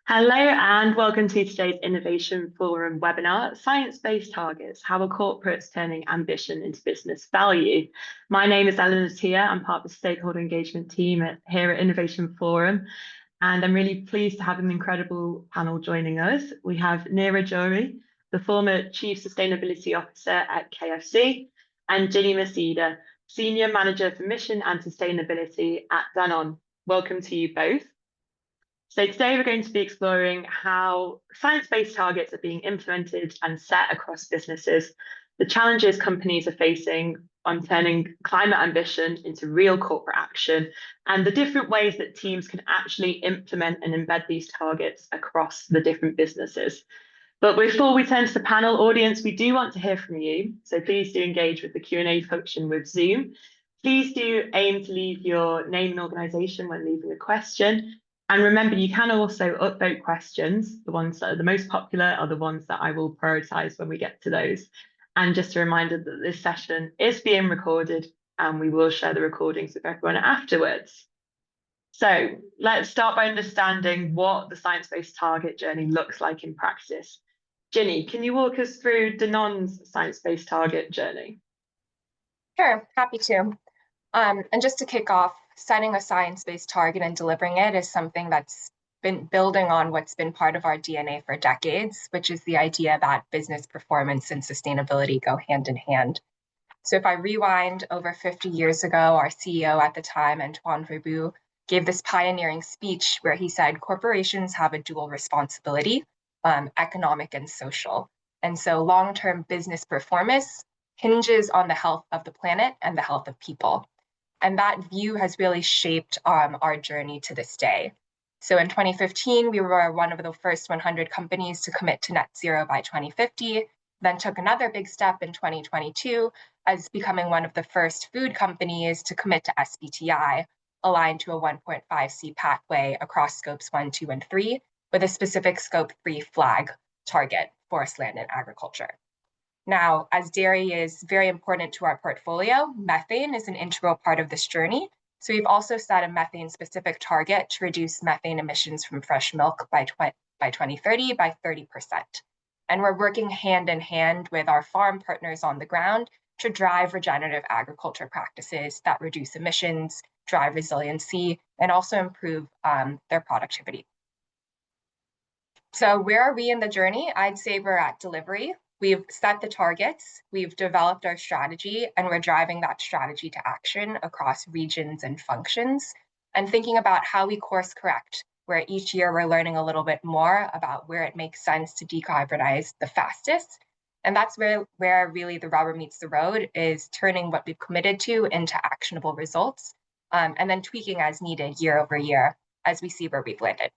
Hello and welcome to today's Innovation Forum webinar, Science-Based Targets, How a Corporate's Turning Ambition into Business Value. My name is Eleanor Tia. I'm part of the stakeholder engagement team here at Innovation Forum, and I'm really pleased to have an incredible panel joining us. We have Neera Jory, the former Chief Sustainability Officer at KFC, and Ginny Masida, Senior Manager for Mission and Sustainability at Danone. Welcome to you both. So today we're going to be exploring how science-based targets are being implemented and set across businesses, the challenges companies are facing on turning climate ambition into real corporate action, and the different ways that teams can actually implement and embed these targets across the different businesses. But before we turn to the panel audience, we do want to hear from you. So please do engage with the Q&A function with Zoom. Please do aim to leave your name and organisation when leaving a question. And remember, you can also upvote questions. The ones that are the most popular are the ones that I will prioritise when we get to those. And just a reminder that this session is being recorded and we will share the recordings with everyone afterwards. So let's start by understanding what the science-based target journey looks like in practice. Ginny, can you walk us through Danone's science-based target journey? Sure, happy to. And just to kick off, setting a science-based target and delivering it is something that's been building on what's been part of our DNA for decades, which is the idea that business performance and sustainability go hand in hand. So if I rewind over 50 years ago, our CEO at the time, Antoine Verboux, gave this pioneering speech where he said corporations have a dual responsibility, economic and social. And so long-term business performance hinges on the health of the planet and the health of people. And that view has really shaped our journey to this day. So in 2015, we were one of the first 100 companies to commit to net zero by 2050, then took another big step in 2022 as becoming one of the first food companies to commit to SBTI, aligned to a 1.5C pathway across scopes 1, 2, and 3, with a specific scope 3 flag target, forest, land, and agriculture. Now, as dairy is very important to our portfolio, methane is an integral part of this journey. So we've also set a methane-specific target to reduce methane emissions from fresh milk by 2030 by 30%. And we're working hand in hand with our farm partners on the ground to drive regenerative agriculture practices that reduce emissions, drive resiliency, and also improve their productivity. So where are we in the journey? I'd say we're at delivery. We've set the targets, we've developed our strategy, and we're driving that strategy to action across regions and functions, and thinking about how we course correct, where each year we're learning a little bit more about where it makes sense to decarbonize the fastest. And that's where really the rubber meets the road, is turning what we've committed to into actionable results, and then tweaking as needed year over year as we see where we've landed.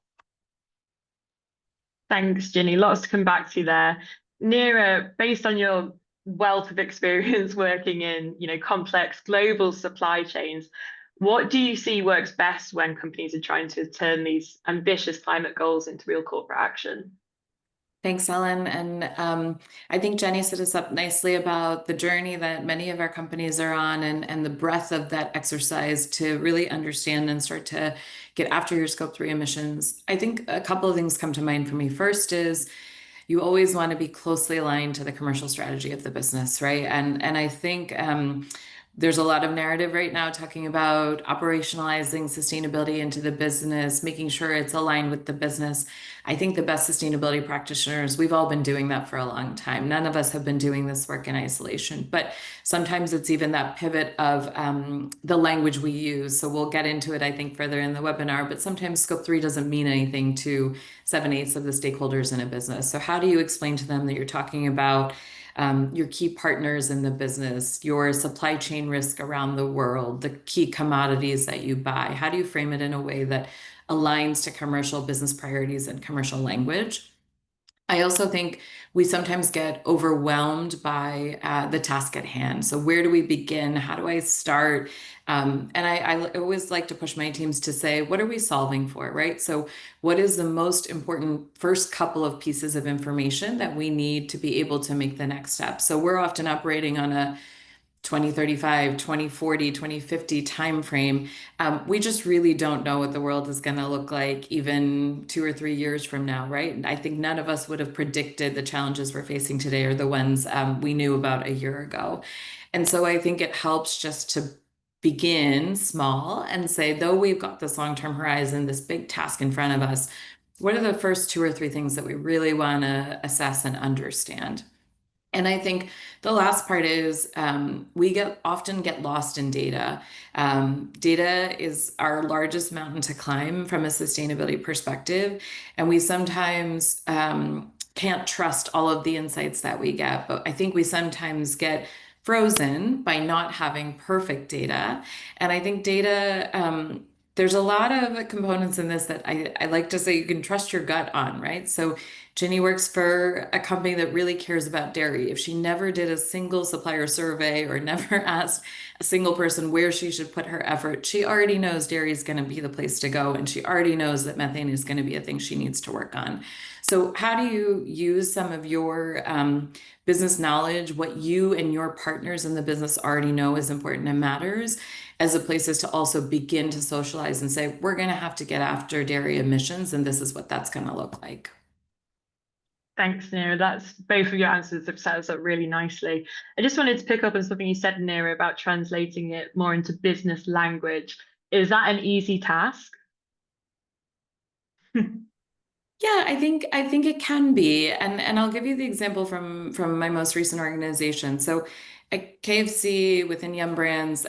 Thanks, Ginny. Lots to come back to there. Neera, based on your wealth of experience working in, complex global supply chains, what do you see works best when companies are trying to turn these ambitious climate goals into real corporate action? Thanks, Ellen. And I think Jenny set us up nicely about the journey that many of our companies are on and the breadth of that exercise to really understand and start to get after your scope 3 emissions. I think a couple of things come to mind for me. First is you always want to be closely aligned to the commercial strategy of the business, right? And I think there's a lot of narrative right now talking about operationalizing sustainability into the business, making sure it's aligned with the business. I think the best sustainability practitioners, we've all been doing that for a long time. None of us have been doing this work in isolation, but sometimes it's even that pivot of the language we use. So we'll get into it, I think, further in the webinar, but sometimes scope 3 doesn't mean anything to 7/8 of the stakeholders in a business. So how do you explain to them that you're talking about your key partners in the business, your supply chain risk around the world, the key commodities that you buy? How do you frame it in a way that aligns to commercial business priorities and commercial language? I also think we sometimes get overwhelmed by the task at hand. So where do we begin? How do I start? And I always like to push my teams to say, what are we solving for, right? So what is the most important first couple of pieces of information that we need to be able to make the next step? So we're often operating on a 2035, 2040, 2050 timeframe. We just really don't know what the world is going to look like even 2 or 3 years from now, right? And I think none of us would have predicted the challenges we're facing today or the ones we knew about a year ago. And so I think it helps just to begin small and say, though we've got this long-term horizon, this big task in front of us, what are the first 2 or 3 things that we really want to assess and understand? And I think the last part is we often get lost in data. Data is our largest mountain to climb from a sustainability perspective, and we sometimes can't trust all of the insights that we get. But I think we sometimes get frozen by not having perfect data. And I think data, there's a lot of components in this that I like to say you can trust your gut on, right? So Ginny works for a company that really cares about dairy. If she never did a single supplier survey or never asked a single person where she should put her effort, she already knows dairy is going to be the place to go. And she already knows that methane is going to be a thing she needs to work on. So how do you use some of your business knowledge, what you and your partners in the business already know is important and matters, as a places to also begin to socialize and say, we're going to have to get after dairy emissions, and this is what that's going to look like. Thanks, Neera. That's both of your answers have set us up really nicely. I just wanted to pick up on something you said, Neera, about translating it more into business language. Is that an easy task? Yeah, I think it can be. And I'll give you the example from my most recent organization. So at KFC within Yum Brands,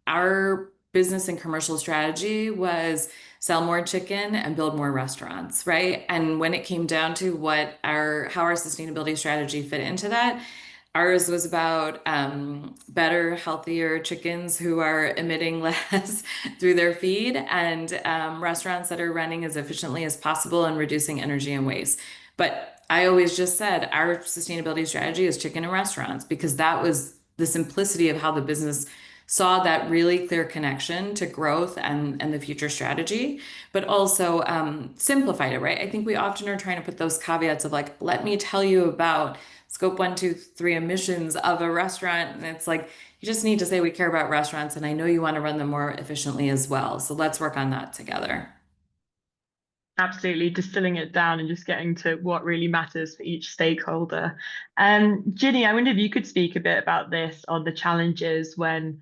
our business and commercial strategy was sell more chicken and build more restaurants, right? And when it came down to how our sustainability strategy fit into that, ours was about better, healthier chickens who are emitting less through their feed, and restaurants that are running as efficiently as possible and reducing energy and waste. But I always just said our sustainability strategy is chicken and restaurants, because that was the simplicity of how the business saw that really clear connection to growth and the future strategy, but also simplified it, right? I think we often are trying to put those caveats of like, let me tell you about scope 1, 2, 3 emissions of a restaurant. And it's like, you just need to say we care about restaurants, and I know you want to run them more efficiently as well. So let's work on that together. Absolutely, distilling it down and just getting to what really matters for each stakeholder. Ginny, I wonder if you could speak a bit about this, on the challenges when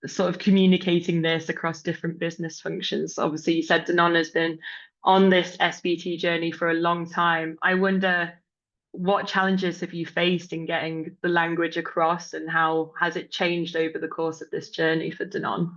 sort of communicating this across different business functions. Obviously, you said Danone has been on this SBT journey for a long time. I wonder, what challenges have you faced in getting the language across, and how has it changed over the course of this journey for Danone?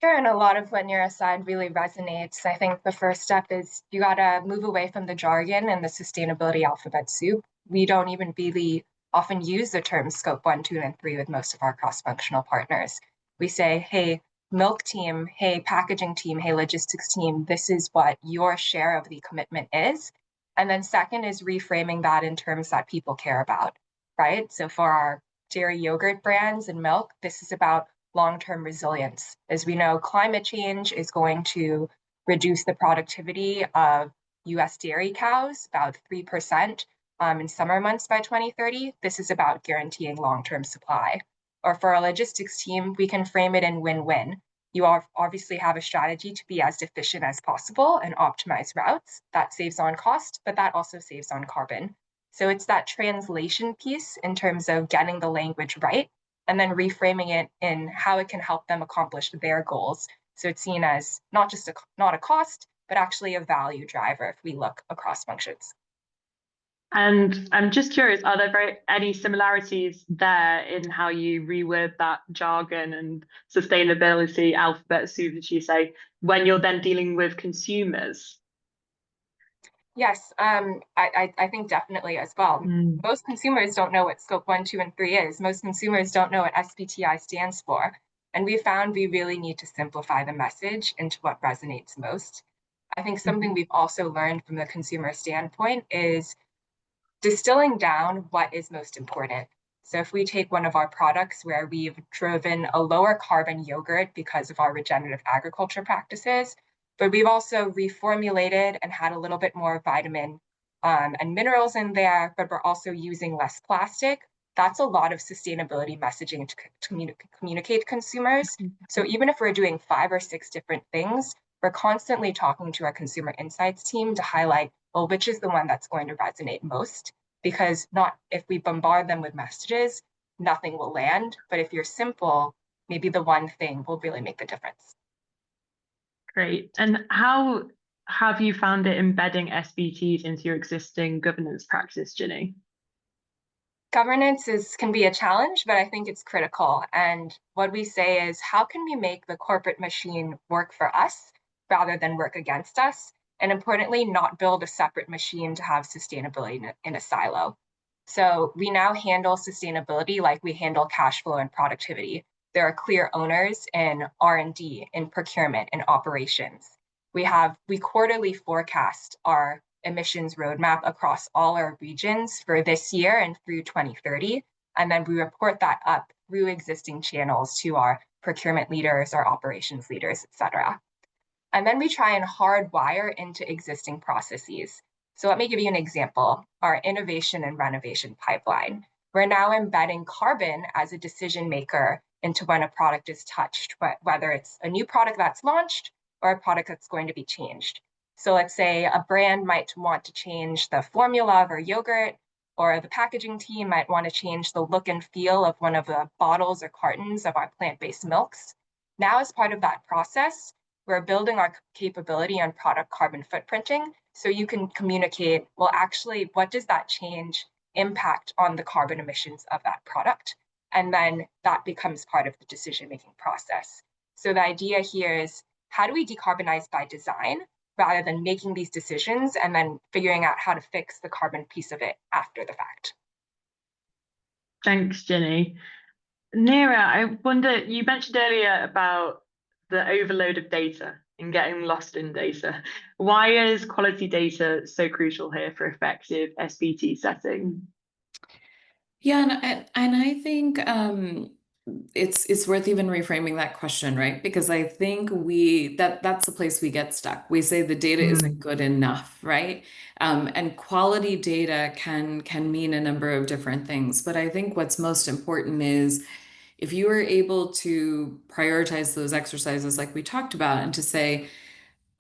Sure, and a lot of what Neera said really resonates. I think the first step is you gotta move away from the jargon and the sustainability alphabet soup. We don't even really often use the terms scope 1, 2, and 3 with most of our cross-functional partners. We say, hey, milk team, hey, packaging team, hey, logistics team, this is what your share of the commitment is. And then second is reframing that in terms that people care about, right? So for our dairy yogurt brands and milk, this is about long-term resilience. As we know, climate change is going to reduce the productivity of US dairy cows about 3% in summer months by 2030. This is about guaranteeing long-term supply. Or for our logistics team, we can frame it in win-win. You obviously have a strategy to be as efficient as possible and optimize routes. That saves on cost, but that also saves on carbon. So it's that translation piece in terms of getting the language right, and then reframing it in how it can help them accomplish their goals. So it's seen as not a cost, but actually a value driver if we look across functions. And I'm just curious, are there any similarities there in how you reword that jargon and sustainability alphabet soup, as you say, when you're then dealing with consumers? Yes, I think definitely as well. Most consumers don't know what scope 1, 2, and 3 is. Most consumers don't know what SBTI stands for. And we found we really need to simplify the message into what resonates most. I think something we've also learned from the consumer standpoint is distilling down what is most important. So if we take one of our products where we've driven a lower carbon yogurt because of our regenerative agriculture practices, but we've also reformulated and had a little bit more vitamin and minerals in there, but we're also using less plastic. that's a lot of sustainability messaging to communicate to consumers. So even if we're doing 5 or 6 different things, we're constantly talking to our consumer insights team to highlight, well, which is the one that's going to resonate most? Because not if we bombard them with messages, nothing will land. But if you're simple, maybe the one thing will really make the difference. Great. And how have you found it embedding SBTs into your existing governance practice, Ginny? Governance can be a challenge, but I think it's critical. And what we say is, how can we make the corporate machine work for us rather than work against us? And importantly, not build a separate machine to have sustainability in a silo. So we now handle sustainability like we handle cash flow and productivity. There are clear owners in R&D, in procurement, in operations. We quarterly forecast our emissions roadmap across all our regions for this year and through 2030. And then we report that up through existing channels to our procurement leaders, our operations leaders, et cetera. And then we try and hardwire into existing processes. So let me give you an example, our innovation and renovation pipeline. We're now embedding carbon as a decision maker into when a product is touched, whether it's a new product that's launched or a product that's going to be changed. So let's say a brand might want to change the formula of our yogurt, or the packaging team might want to change the look and feel of one of the bottles or cartons of our plant-based milks. Now, as part of that process, we're building our capability on product carbon footprinting, so you can communicate, well, actually, what does that change impact on the carbon emissions of that product? And then that becomes part of the decision-making process. So the idea here is, how do we decarbonize by design rather than making these decisions and then figuring out how to fix the carbon piece of it after the fact? Thanks, Ginny. Neera, I wonder, you mentioned earlier about the overload of data and getting lost in data. Why is quality data so crucial here for effective SBT setting? Yeah, and I think it's worth even reframing that question, right? Because I think that's the place we get stuck. We say the data isn't good enough, right? And quality data can mean a number of different things. But I think what's most important is if you are able to prioritize those exercises like we talked about, and to say,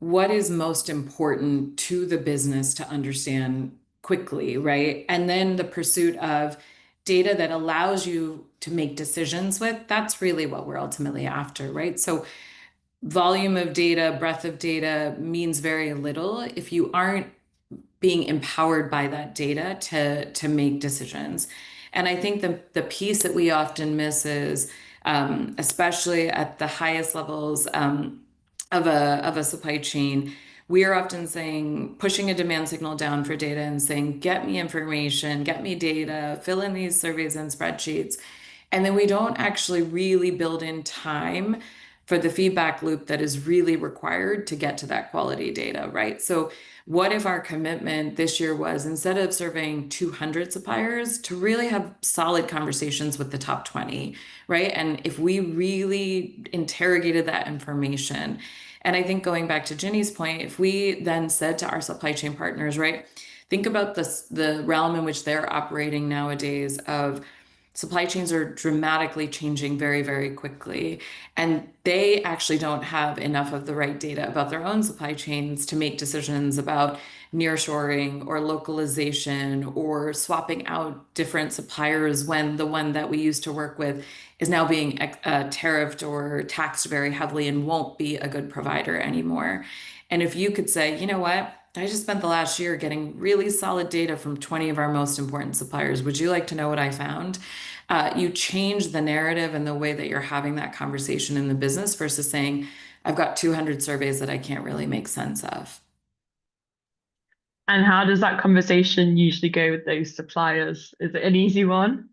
what is most important to the business to understand quickly, right? And then the pursuit of data that allows you to make decisions with, that's really what we're ultimately after, right? So volume of data, breadth of data means very little if you aren't being empowered by that data to make decisions. And I think the piece that we often miss is, especially at the highest levels of a supply chain, we are often saying, pushing a demand signal down for data and saying, get me information, get me data, fill in these surveys and spreadsheets. And then we don't actually really build in time for the feedback loop that is really required to get to that quality data, right? So what if our commitment this year was, instead of surveying 200 suppliers, to really have solid conversations with the top 20, right? And if we really interrogated that information, and I think going back to Ginny's point, if we then said to our supply chain partners, right, think about the realm in which they're operating nowadays of supply chains are dramatically changing very, very quickly. And they actually don't have enough of the right data about their own supply chains to make decisions about nearshoring or localization or swapping out different suppliers when the one that we used to work with is now being tariffed or taxed very heavily and won't be a good provider anymore. And if you could say, you know what? I just spent the last year getting really solid data from 20 of our most important suppliers. Would you like to know what I found? You change the narrative and the way that you're having that conversation in the business versus saying, I've got 200 surveys that I can't really make sense of. And how does that conversation usually go with those suppliers? Is it an easy one?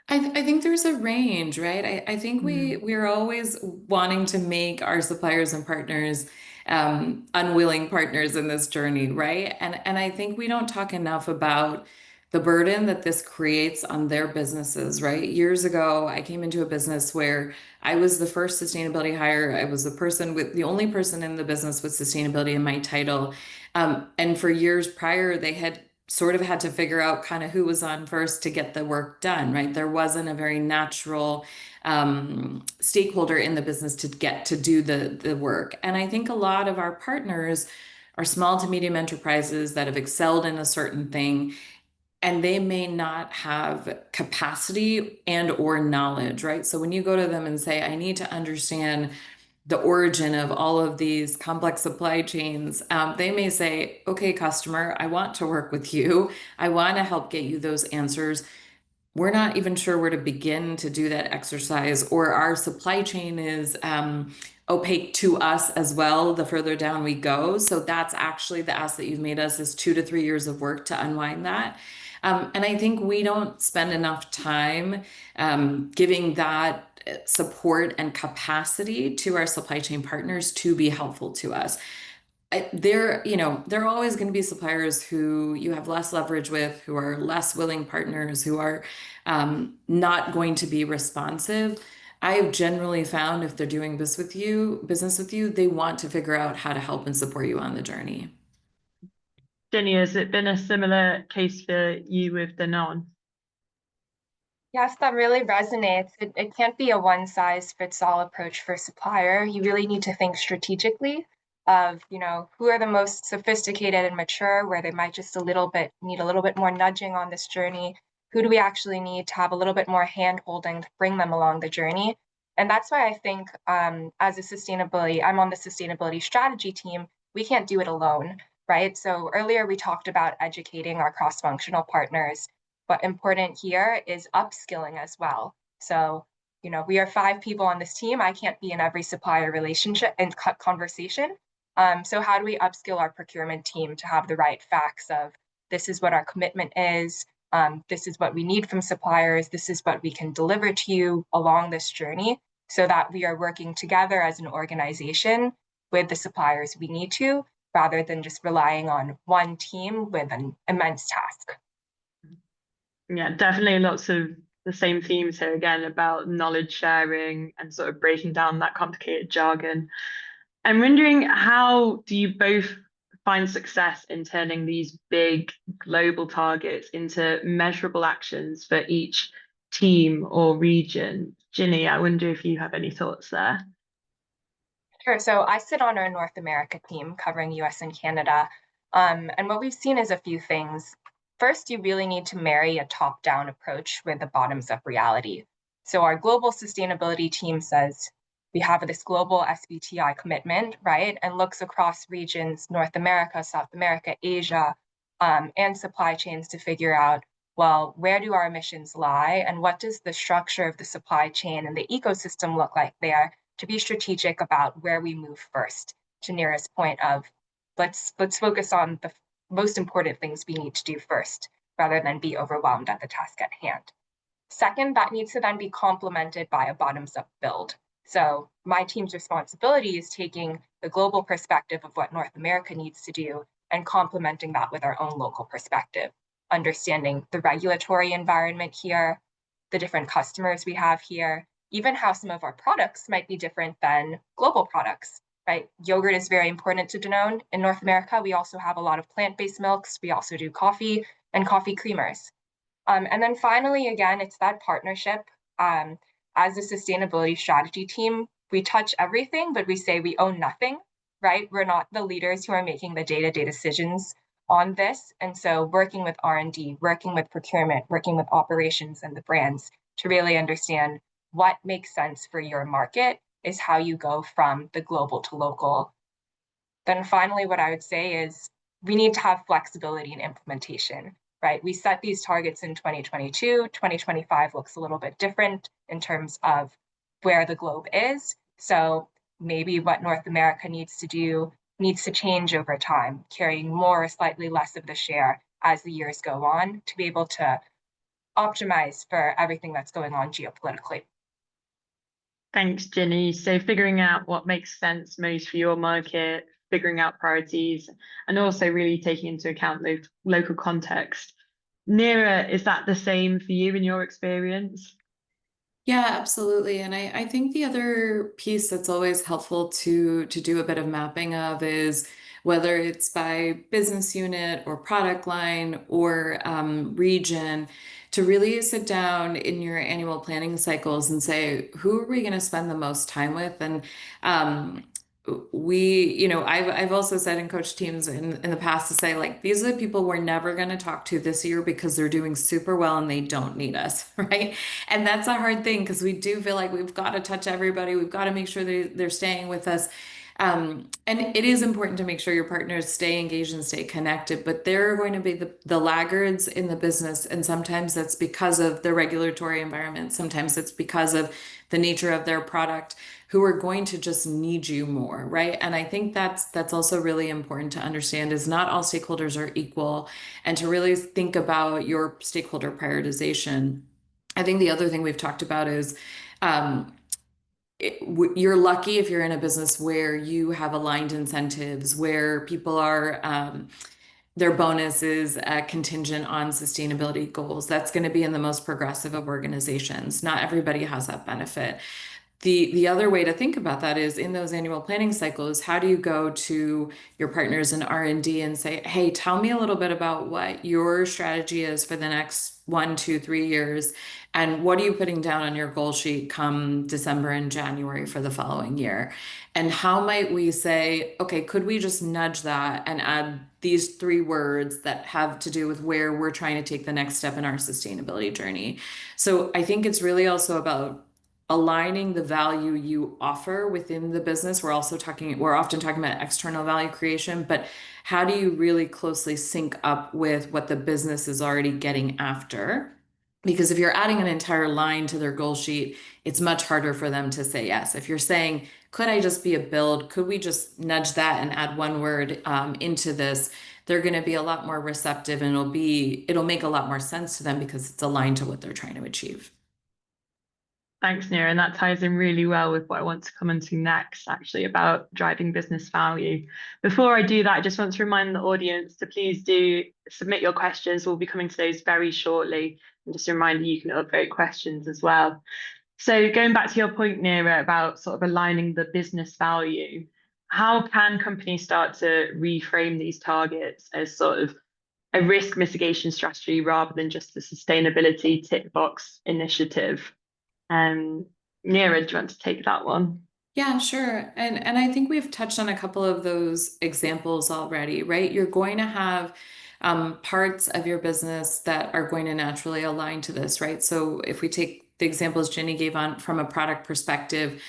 I think there's a range, right? I think we're always wanting to make our suppliers and partners unwilling partners in this journey, right? And I think we don't talk enough about the burden that this creates on their businesses, right? Years ago, I came into a business where I was the first sustainability hire. I was the only person in the business with sustainability in my title. And for years prior, they had sort of had to figure out kind of who was on first to get the work done, right? There wasn't a very natural stakeholder in the business to get to do the work. And I think a lot of our partners are small to medium enterprises that have excelled in a certain thing, and they may not have capacity and or knowledge, right? So when you go to them and say, I need to understand the origin of all of these complex supply chains, they may say, okay, customer, I want to work with you. I want to help get you those answers. We're not even sure where to begin to do that exercise, or our supply chain is opaque to us as well the further down we go. So that's actually the ask that you've made us, is 2 to 3 years of work to unwind that. And I think we don't spend enough time giving that support and capacity to our supply chain partners to be helpful to us. There are always going to be suppliers who you have less leverage with, who are less willing partners, who are not going to be responsive. I've generally found if they're doing business with you, they want to figure out how to help and support you on the journey. Jenny, has it been a similar case for you with Danone? Yes, that really resonates. It can't be a one-size-fits-all approach for supplier. You really need to think strategically of, who are the most sophisticated and mature, where they might just need a little bit more nudging on this journey. Who do we actually need to have a little bit more hand-holding to bring them along the journey? And that's why I think I'm on the sustainability strategy team, we can't do it alone, right? So earlier we talked about educating our cross-functional partners. But important here is upskilling as well. So, we are 5 people on this team. I can't be in every supplier relationship and conversation. So how do we upskill our procurement team to have the right facts of, this is what our commitment is, this is what we need from suppliers, this is what we can deliver to you along this journey, so that we are working together as an organization with the suppliers we need to, rather than just relying on one team with an immense task. Yeah, definitely lots of the same themes here again about knowledge sharing and sort of breaking down that complicated jargon. I'm wondering, how do you both find success in turning these big global targets into measurable actions for each team or region? Ginny, I wonder if you have any thoughts there. Sure. So I sit on our North America team covering US and Canada. And what we've seen is a few things. First, you really need to marry a top-down approach with a bottoms-up reality. So our global sustainability team says we have this global SBTI commitment, right? And looks across regions, North America, South America, Asia, and supply chains to figure out, well, where do our emissions lie? And what does the structure of the supply chain and the ecosystem look like there, to be strategic about where we move first, to Neera's point of, let's focus on the most important things we need to do first, rather than be overwhelmed at the task at hand. Second, that needs to then be complemented by a bottoms-up build. So my team's responsibility is taking the global perspective of what North America needs to do and complementing that with our own local perspective, understanding the regulatory environment here, the different customers we have here, even how some of our products might be different than global products. Right? Yogurt is very important to Danone. In North America, we also have a lot of plant-based milks. We also do coffee and coffee creamers. And then finally, again, it's that partnership. As a sustainability strategy team, we touch everything, but we say we own nothing, right? We're not the leaders who are making the day-to-day decisions on this. And so working with R&D, working with procurement, working with operations and the brands to really understand what makes sense for your market is how you go from the global to local. Then finally, what I would say is we need to have flexibility in implementation, right? We set these targets in 2022, 2025 looks a little bit different in terms of where the globe is. So maybe what North America needs to do needs to change over time, carrying more or slightly less of the share as the years go on, to be able to optimize for everything that's going on geopolitically. Thanks, Ginny. So figuring out what makes sense most for your market, figuring out priorities, and also really taking into account the local context. Neera, is that the same for you in your experience? Yeah, absolutely. And I think the other piece that's always helpful to do a bit of mapping of is whether it's by business unit or product line or region, to really sit down in your annual planning cycles and say, who are we going to spend the most time with? And I've also said in coach teams in the past to say, like, these are the people we're never going to talk to this year because they're doing super well and they don't need us, right? And that's a hard thing because we do feel like we've got to touch everybody. We've got to make sure they're staying with us. And it is important to make sure your partners stay engaged and stay connected, but there are going to be the laggards in the business. And sometimes that's because of the regulatory environment. Sometimes it's because of the nature of their product, who are going to just need you more, right? And I think that's also really important to understand, is not all stakeholders are equal, and to really think about your stakeholder prioritization. I think the other thing we've talked about is you're lucky if you're in a business where you have aligned incentives, where people are their bonus is contingent on sustainability goals. That's going to be in the most progressive of organizations. Not everybody has that benefit. The other way to think about that is in those annual planning cycles, how do you go to your partners in R&D and say, hey, tell me a little bit about what your strategy is for the next 1, 2, 3 years, and what are you putting down on your goal sheet come December and January for the following year? And how might we say, okay, could we just nudge that and add these 3 words that have to do with where we're trying to take the next step in our sustainability journey? So I think it's really also about aligning the value you offer within the business. We're often talking about external value creation, but how do you really closely sync up with what the business is already getting after? Because if you're adding an entire line to their goal sheet, it's much harder for them to say yes. If you're saying, could I just be a build? Could we just nudge that and add 1 word into this? They're going to be a lot more receptive, and it'll make a lot more sense to them because it's aligned to what they're trying to achieve. Thanks, Neera, and that ties in really well with what I want to come into next, actually, about driving business value. Before I do that, I just want to remind the audience to please do submit your questions. We'll be coming to those very shortly. And just a reminder, you can upvote questions as well. So going back to your point, Neera, about sort of aligning the business value, how can companies start to reframe these targets as sort of a risk mitigation strategy rather than just a sustainability tick box initiative? Neera, do you want to take that one? Yeah, sure. And I think we've touched on a couple of those examples already, right? You're going to have parts of your business that are going to naturally align to this, right? So if we take the examples Jenny gave on from a product perspective,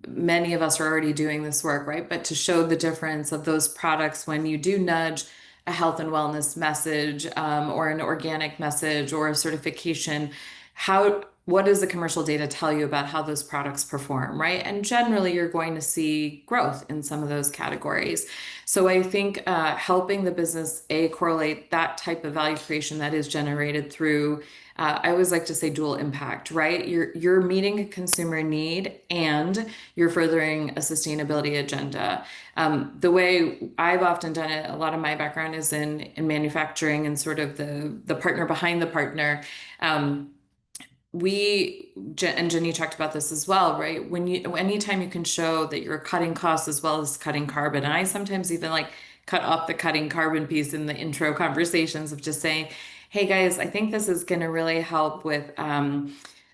many of us are already doing this work, right? But to show the difference of those products when you do nudge a health and wellness message or an organic message or a certification, what does the commercial data tell you about how those products perform, right? And generally, you're going to see growth in some of those categories. So I think helping the business, correlate that type of value creation that is generated through, I always like to say dual impact, right? You're meeting a consumer need and you're furthering a sustainability agenda. The way I've often done it, a lot of my background is in manufacturing and sort of the partner behind the partner. And Jenny talked about this as well, right? Anytime you can show that you're cutting costs as well as cutting carbon, and I sometimes even like cut off the cutting carbon piece in the intro conversations of just saying, hey guys, I think this is going to really help with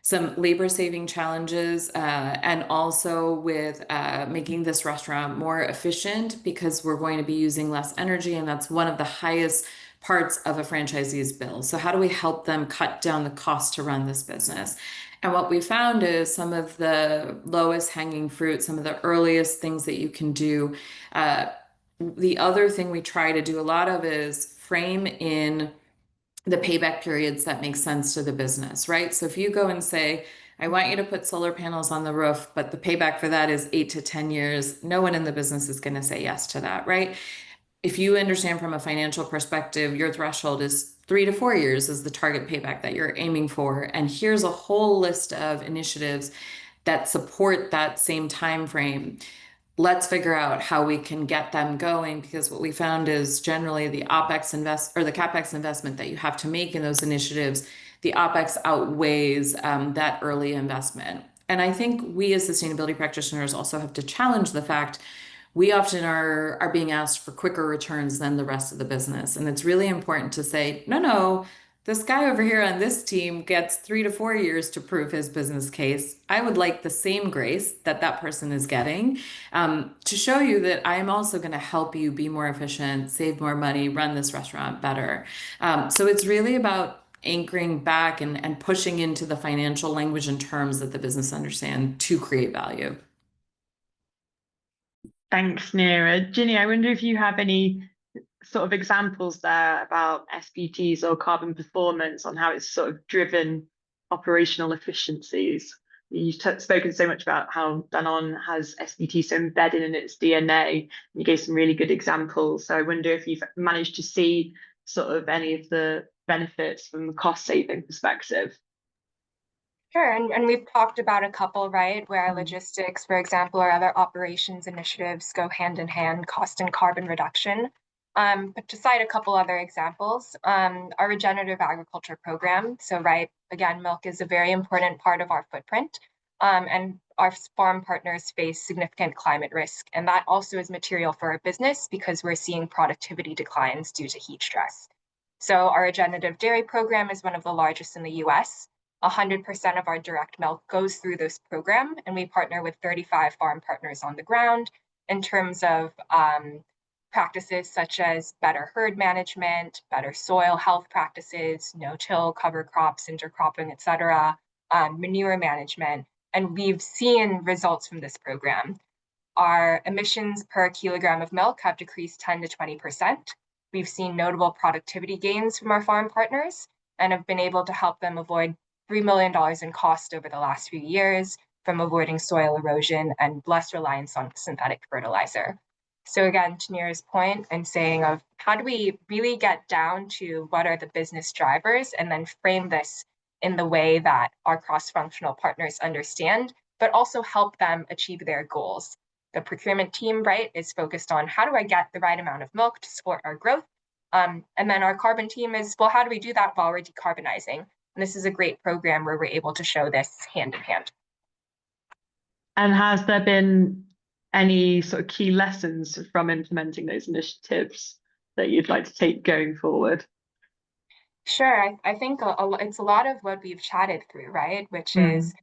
some labor saving challenges and also with making this restaurant more efficient because we're going to be using less energy, and that's one of the highest parts of a franchisee's bill. So how do we help them cut down the cost to run this business? And what we found is some of the lowest hanging fruit, some of the earliest things that you can do. The other thing we try to do a lot of is frame in the payback periods that make sense to the business, right? So if you go and say, I want you to put solar panels on the roof, but the payback for that is 8 to 10 years, no one in the business is going to say yes to that, right? If you understand from a financial perspective, your threshold is 3 to 4 years is the target payback that you're aiming for. And here's a whole list of initiatives that support that same time frame. Let's figure out how we can get them going, because what we found is generally the OpEx the CapEx investment that you have to make in those initiatives, the OpEx outweighs that early investment. And I think we as sustainability practitioners also have to challenge the fact we often are being asked for quicker returns than the rest of the business. And it's really important to say, no, no, this guy over here on this team gets 3 to 4 years to prove his business case. I would like the same grace that that person is getting, to show you that I am also going to help you be more efficient, save more money, run this restaurant better. So it's really about anchoring back and pushing into the financial language and terms that the business understand to create value. Thanks, Neera. Ginny, I wonder if you have any sort of examples there about SBTs or carbon performance on how it's sort of driven operational efficiencies. You've spoken so much about how Danone has SBTs so embedded in its DNA. You gave some really good examples. So I wonder if you've managed to see sort of any of the benefits from a cost saving perspective. Sure, and we've talked about a couple, right, where logistics, for example, or other operations initiatives go hand in hand, cost and carbon reduction. But to cite a couple other examples, our regenerative agriculture program. So, right, again, milk is a very important part of our footprint, and our farm partners face significant climate risk. And that also is material for our business because we're seeing productivity declines due to heat stress. So our regenerative dairy program is one of the largest in the US. 100% of our direct milk goes through this program, and we partner with 35 farm partners on the ground in terms of practices such as better herd management, better soil health practices, no-till, cover crops, intercropping, et cetera, manure management. And we've seen results from this program. Our emissions per kilogram of milk have decreased 10 to 20%. We've seen notable productivity gains from our farm partners and have been able to help them avoid $3 million in cost over the last few years from avoiding soil erosion and less reliance on synthetic fertilizer. So again, to Neera's point and saying of how do we really get down to what are the business drivers and then frame this in the way that our cross-functional partners understand, but also help them achieve their goals. The procurement team, right, is focused on how do I get the right amount of milk to support our growth? And then our carbon team is, well, how do we do that while we're decarbonizing? And this is a great program where we're able to show this hand in hand. And has there been any sort of key lessons from implementing those initiatives that you'd like to take going forward? Sure, I think it's a lot of what we've chatted through, right? Which is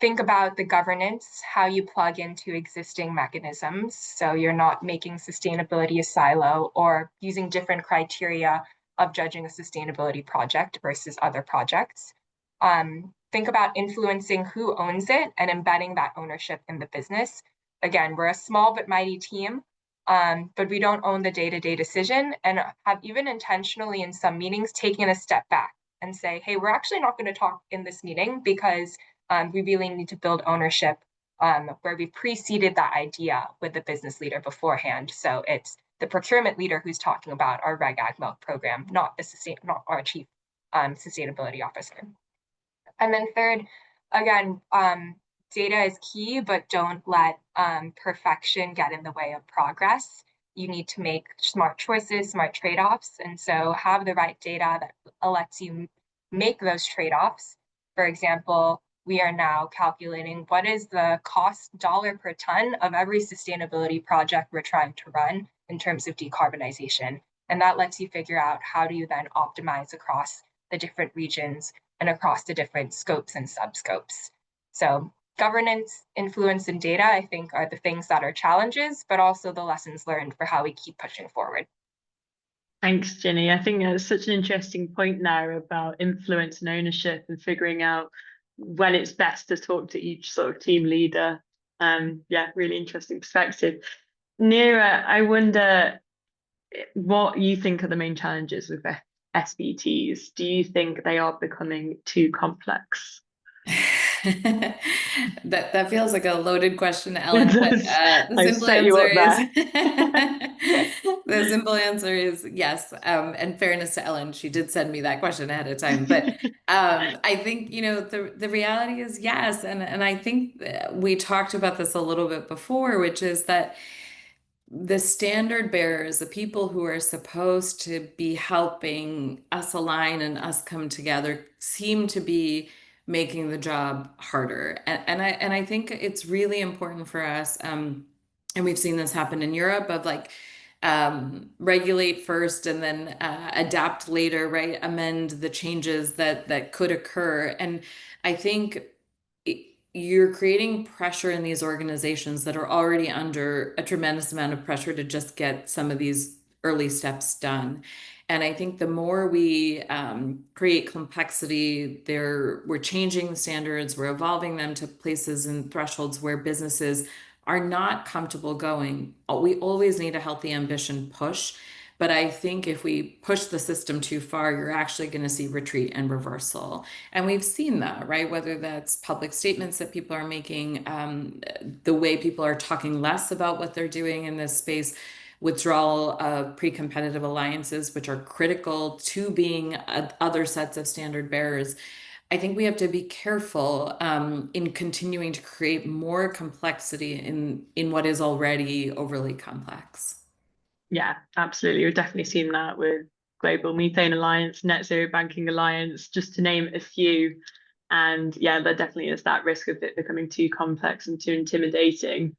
think about the governance, how you plug into existing mechanisms. So you're not making sustainability a silo or using different criteria of judging a sustainability project versus other projects. Think about influencing who owns it and embedding that ownership in the business. Again, we're a small but mighty team, but we don't own the day-to-day decision and have even intentionally in some meetings taken a step back and say, hey, we're actually not going to talk in this meeting because we really need to build ownership where we preceded that idea with the business leader beforehand. So it's the procurement leader who's talking about our Reg Ag Milk program, not our chief sustainability officer. And then third, again, data is key, but don't let perfection get in the way of progress. You need to make smart choices, smart trade-offs, and so have the right data that lets you make those trade-offs. For example, we are now calculating what is the cost dollar per ton of every sustainability project we're trying to run in terms of decarbonization. And that lets you figure out how do you then optimize across the different regions and across the different scopes and subscopes. So governance, influence, and data, I think, are the things that are challenges, but also the lessons learned for how we keep pushing forward. Thanks, Ginny. I think that's such an interesting point there about influence and ownership and figuring out when it's best to talk to each sort of team leader. Yeah, really interesting perspective. Neera, I wonder what you think are the main challenges with SBTs. Do you think they are becoming too complex? That feels like a loaded question, Ellen, but the simple answer is yes. And fairness to Ellen, she did send me that question ahead of time. But I think, the reality is yes. And I think we talked about this a little bit before, which is that the standard bearers, the people who are supposed to be helping us align and us come together, seem to be making the job harder. And I think it's really important for us And we've seen this happen in Europe of like regulate first and then adapt later, right? Amend the changes that could occur. And I think you're creating pressure in these organizations that are already under a tremendous amount of pressure to just get some of these early steps done. And I think the more we create complexity, we're changing the standards, we're evolving them to places and thresholds where businesses are not comfortable going. We always need a healthy ambition push. But I think if we push the system too far, you're actually going to see retreat and reversal. And we've seen that, right? Whether that's public statements that people are making, the way people are talking less about what they're doing in this space, withdrawal of pre-competitive alliances, which are critical to being other sets of standard bearers. I think we have to be careful in continuing to create more complexity in what is already overly complex. Yeah, absolutely. We've definitely seen that with Global Methane Alliance, Net Zero Banking Alliance, just to name a few. And yeah, there definitely is that risk of it becoming too complex and too intimidating.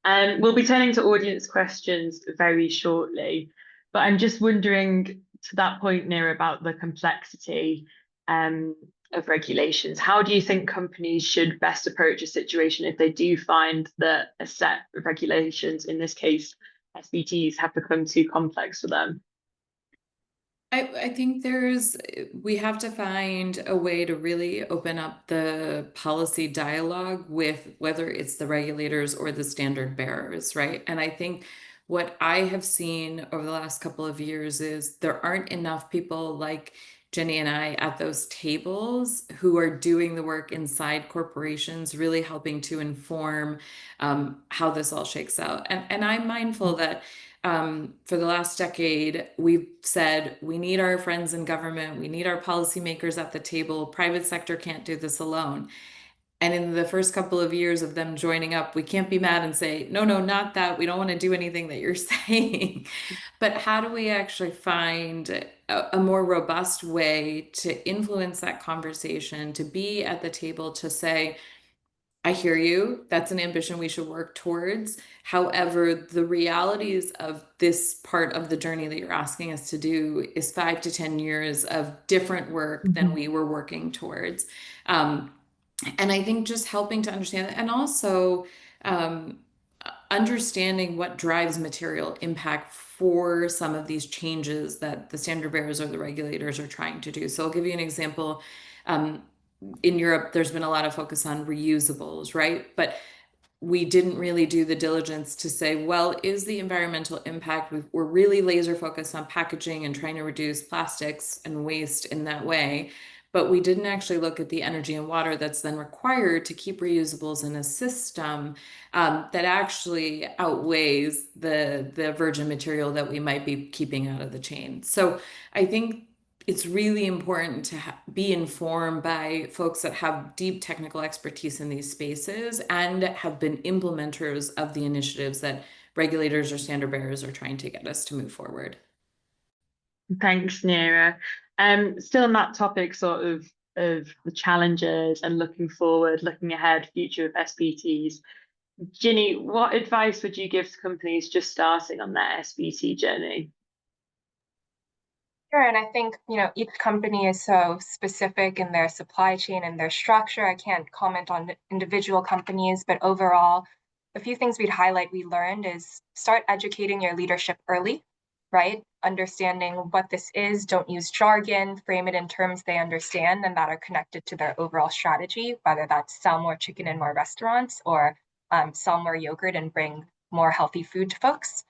And we'll be turning to audience questions very shortly. But I'm just wondering, to that point, Neera, about the complexity of regulations. How do you think companies should best approach a situation if they do find that a set of regulations, in this case, SBTs, have become too complex for them? I think we have to find a way to really open up the policy dialogue with whether it's the regulators or the standard bearers, right? And I think what I have seen over the last couple of years is there aren't enough people like Jenny and I at those tables who are doing the work inside corporations, really helping to inform how this all shakes out. And I'm mindful that for the last decade, we've said we need our friends in government, we need our policymakers at the table. Private sector can't do this alone. And in the first couple of years of them joining up, we can't be mad and say, no, no, not that. We don't want to do anything that you're saying. But how do we actually find a more robust way to influence that conversation, to be at the table, to say, I hear you. That's an ambition we should work towards. However, the realities of this part of the journey that you're asking us to do is 5 to 10 years of different work than we were working towards. And I think just helping to understand that, and also um, understanding what drives material impact for some of these changes that the standard bearers or the regulators are trying to do. So I'll give you an example. In Europe, there's been a lot of focus on reusables, right? But we didn't really do the diligence to say, well, is the environmental impact, we're really laser focused on packaging and trying to reduce plastics and waste in that way. But we didn't actually look at the energy and water that's then required to keep reusables in a system that actually outweighs the virgin material that we might be keeping out of the chain. So I think it's really important to be informed by folks that have deep technical expertise in these spaces and have been implementers of the initiatives that regulators or standard bearers are trying to get us to move forward. Thanks, Neera. Still on that topic, sort of the challenges and looking forward, looking ahead, future of SBTs. Ginny, what advice would you give to companies just starting on their SBT journey? Sure, and I think, each company is so specific in their supply chain and their structure. I can't comment on individual companies, but overall, a few things we learned is start educating your leadership early, right? Understanding what this is, don't use jargon, frame it in terms they understand and that are connected to their overall strategy, whether that's sell more chicken in more restaurants or sell more yogurt and bring more healthy food to folks.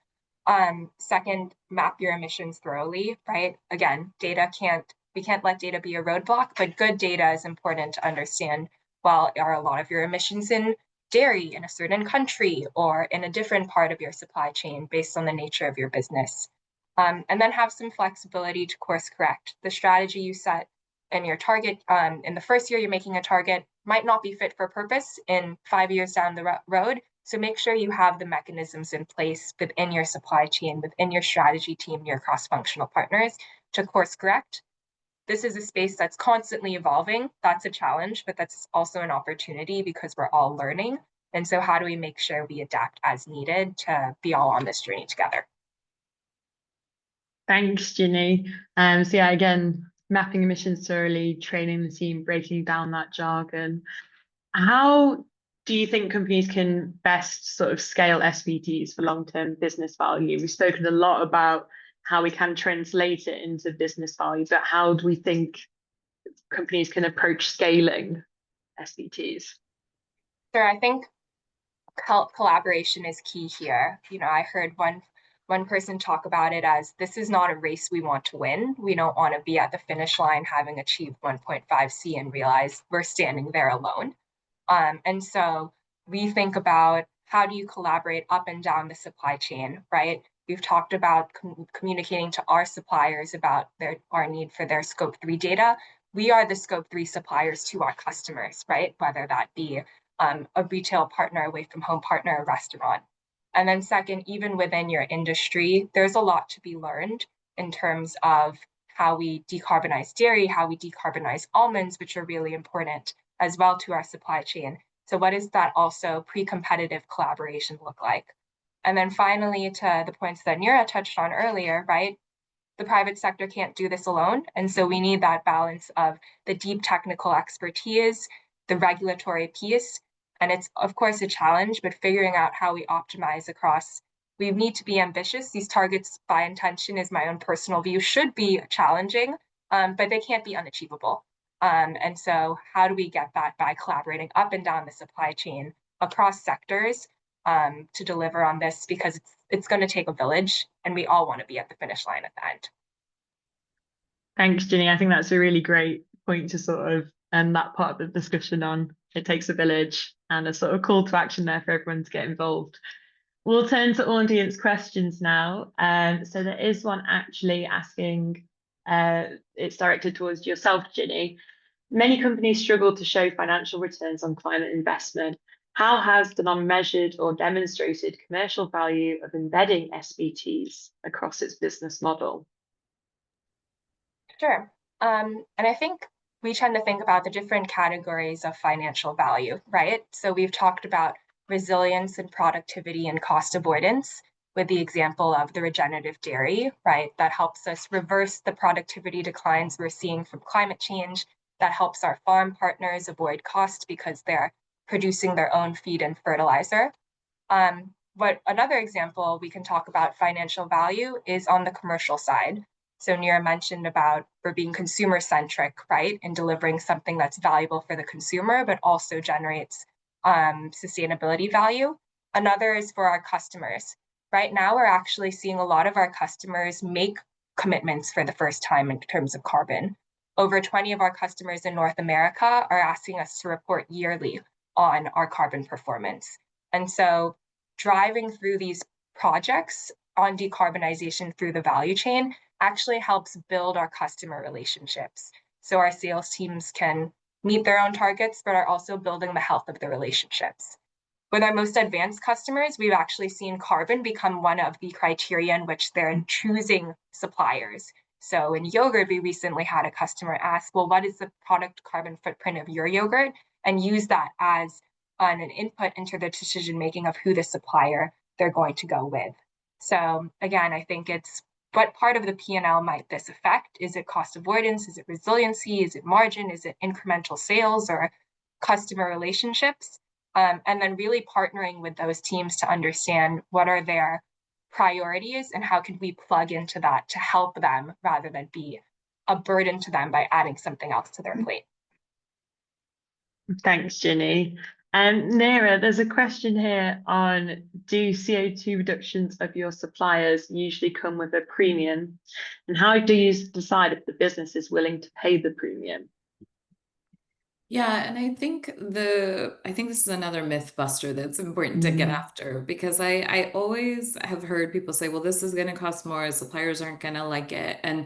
Second, map your emissions thoroughly, right? Again, we can't let data be a roadblock, but good data is important to understand. Well, are a lot of your emissions in dairy in a certain country or in a different part of your supply chain based on the nature of your business? And then have some flexibility to course correct. The strategy you set and your target in the first year you're making a target might not be fit for purpose in 5 years down the road. So make sure you have the mechanisms in place within your supply chain, within your strategy team, your cross-functional partners to course correct. This is a space that's constantly evolving. That's a challenge, but that's also an opportunity because we're all learning. And so how do we make sure we adapt as needed to be all on this journey together? Thanks, Ginny. So yeah, again, mapping emissions thoroughly, training the team, breaking down that jargon. How do you think companies can best sort of scale SBTs for long-term business value? We've spoken a lot about how we can translate it into business value, but how do we think companies can approach scaling SBTs? Sure, I think collaboration is key here. I heard one person talk about it as, this is not a race we want to win. We don't want to be at the finish line having achieved 1.5C and realize we're standing there alone. And so we think about, how do you collaborate up and down the supply chain, right? We've talked about communicating to our suppliers about our need for their scope 3 data. We are the scope 3 suppliers to our customers, right? Whether that be a retail partner, away from home partner, a restaurant. And then second, even within your industry, there's a lot to be learned in terms of how we decarbonize dairy, how we decarbonize almonds, which are really important as well to our supply chain. So what does that also pre-competitive collaboration look like? And then finally, to the points that Neera touched on earlier, right? The private sector can't do this alone. And so we need that balance of the deep technical expertise, the regulatory piece. And it's, of course, a challenge, but figuring out how we optimize across, we need to be ambitious. These targets, by intention, is my own personal view, should be challenging, but they can't be unachievable. And so how do we get that? By collaborating up and down the supply chain across sectors to deliver on this, because it's going to take a village, and we all want to be at the finish line at the end. Thanks, Ginny. I think that's a really great point to sort of end that part of the discussion on. It takes a village, and a sort of call to action there for everyone to get involved. We'll turn to audience questions now. So there is one actually asking, it's directed towards yourself, Ginny. Many companies struggle to show financial returns on climate investment. How has the non-measured or demonstrated commercial value of embedding SBTs across its business model? Sure. And I think we tend to think about the different categories of financial value, right? So we've talked about resilience and productivity and cost avoidance with the example of the regenerative dairy, right? That helps us reverse the productivity declines we're seeing from climate change. That helps our farm partners avoid cost because they're producing their own feed and fertilizer. But another example we can talk about financial value is on the commercial side. So Neera mentioned about we're being consumer centric, right? And delivering something that's valuable for the consumer, but also generates sustainability value. Another is for our customers. Right now, we're actually seeing a lot of our customers make commitments for the first time in terms of carbon. Over 20 of our customers in North America are asking us to report yearly on our carbon performance. And so driving through these projects on decarbonization through the value chain actually helps build our customer relationships. So our sales teams can meet their own targets, but are also building the health of the relationships. With our most advanced customers, we've actually seen carbon become one of the criteria in which they're choosing suppliers. So in yogurt, we recently had a customer ask, well, what is the product carbon footprint of your yogurt? And use that as an input into the decision-making of who the supplier they're going to go with. So again, I think it's what part of the P&L might this affect? Is it cost avoidance? Is it resiliency? Is it margin? Is it incremental sales or customer relationships? And then really partnering with those teams to understand what are their priorities and how can we plug into that to help them rather than be a burden to them by adding something else to their plate. Thanks, Ginny. Neera, there's a question here on, do CO2 reductions of your suppliers usually come with a premium? And how do you decide if the business is willing to pay the premium? Yeah, and I think this is another myth buster that's important to get after, because I always have heard people say, well, this is going to cost more, suppliers aren't going to like it. And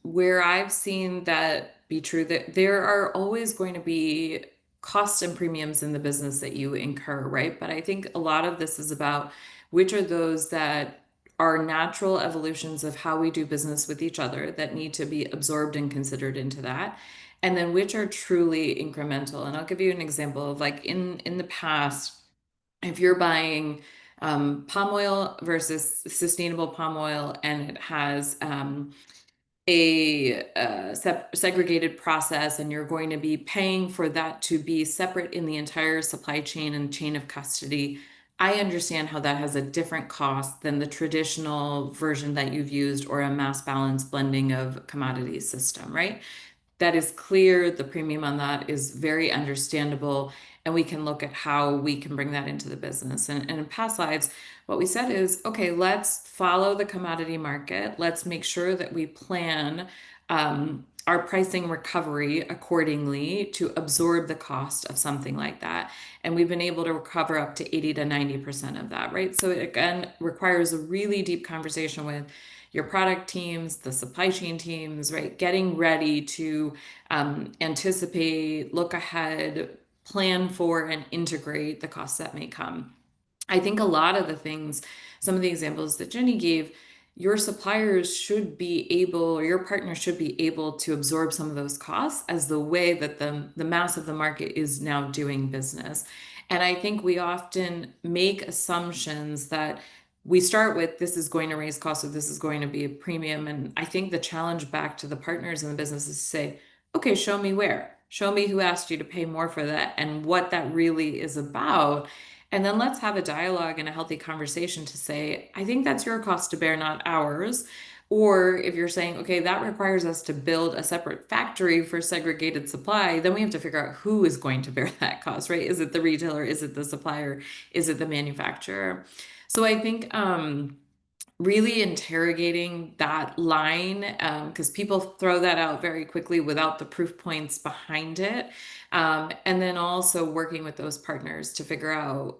where I've seen that be true, that there are always going to be costs and premiums in the business that you incur, right? But I think a lot of this is about which are those that are natural evolutions of how we do business with each other that need to be absorbed and considered into that. and then which are truly incremental. And I'll give you an example of like in the past, if you're buying palm oil versus sustainable palm oil, and it has a segregated process, and you're going to be paying for that to be separate in the entire supply chain and chain of custody. I understand how that has a different cost than the traditional version that you've used, or a mass balance blending of commodities system, right? That is clear. The premium on that is very understandable. And we can look at how we can bring that into the business. And in past slides, what we said is, okay, let's follow the commodity market. Let's make sure that we plan our pricing recovery accordingly to absorb the cost of something like that. And we've been able to recover up to 80 to 90% of that, right? So it again requires a really deep conversation with your product teams, the supply chain teams, right? Getting ready to anticipate, look ahead, plan for, and integrate the costs that may come. I think a lot of the things, some of the examples that Jenny gave, your suppliers should be able, or your partner should be able to absorb some of those costs as the way that the mass of the market is now doing business. And I think we often make assumptions that we start with, this is going to raise costs, or this is going to be a premium. And I think the challenge back to the partners in the business is to say, okay, show me where, show me who asked you to pay more for that and what that really is about. And then let's have a dialogue and a healthy conversation to say, I think that's your cost to bear, not ours. Or if you're saying, okay, that requires us to build a separate factory for segregated supply, then we have to figure out who is going to bear that cost, right? Is it the retailer? Is it the supplier? Is it the manufacturer? So I think really interrogating that line, because people throw that out very quickly without the proof points behind it. And then also working with those partners to figure out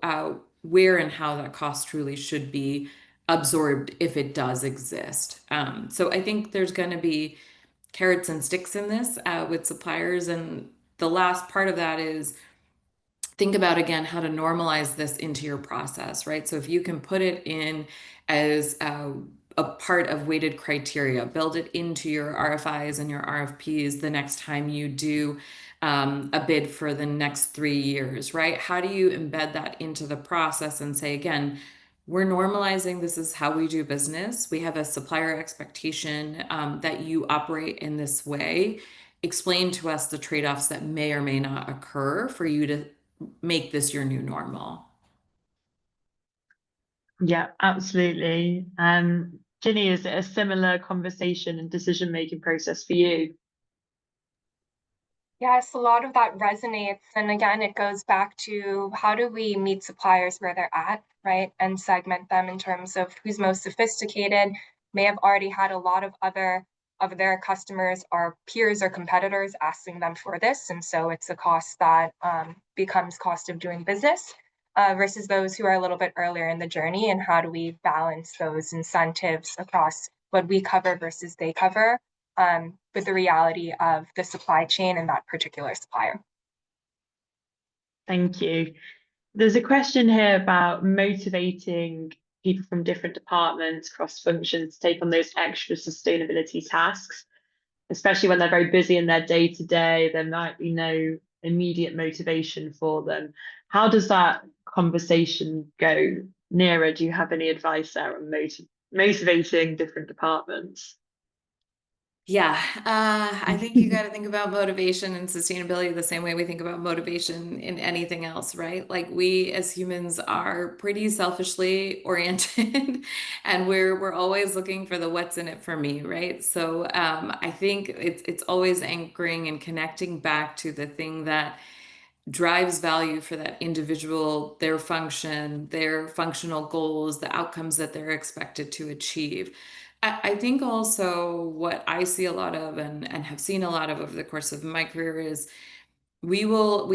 where and how that cost truly should be absorbed if it does exist. So I think there's going to be carrots and sticks in this with suppliers. And the last part of that is think about again how to normalize this into your process, right? So if you can put it in as a part of weighted criteria, build it into your RFIs and your RFPs the next time you do a bid for the next 3 years, right? How do you embed that into the process and say, again, we're normalizing, this is how we do business. We have a supplier expectation that you operate in this way. Explain to us the trade-offs that may or may not occur for you to make this your new normal. Yeah, absolutely. Ginny, is it a similar conversation and decision-making process for you? Yes, a lot of that resonates. And again, it goes back to how do we meet suppliers where they're at, right? And segment them in terms of who's most sophisticated, may have already had a lot of other of their customers or peers or competitors asking them for this. And so it's a cost that becomes cost of doing business versus those who are a little bit earlier in the journey. And how do we balance those incentives across what we cover versus they cover? With the reality of the supply chain and that particular supplier. Thank you. There's a question here about motivating people from different departments, cross functions, to take on those extra sustainability tasks, especially when they're very busy in their day to day. There might be no immediate motivation for them. How does that conversation go? Neera, do you have any advice there on motivating different departments? Yeah, I think you got to think about motivation and sustainability the same way we think about motivation in anything else, right? Like we as humans are pretty selfishly oriented, and we're always looking for the what's in it for me, right? So I think it's always anchoring and connecting back to the thing that drives value for that individual, their function, their functional goals, the outcomes that they're expected to achieve. I think also what I see a lot of and have seen a lot of over the course of my career is we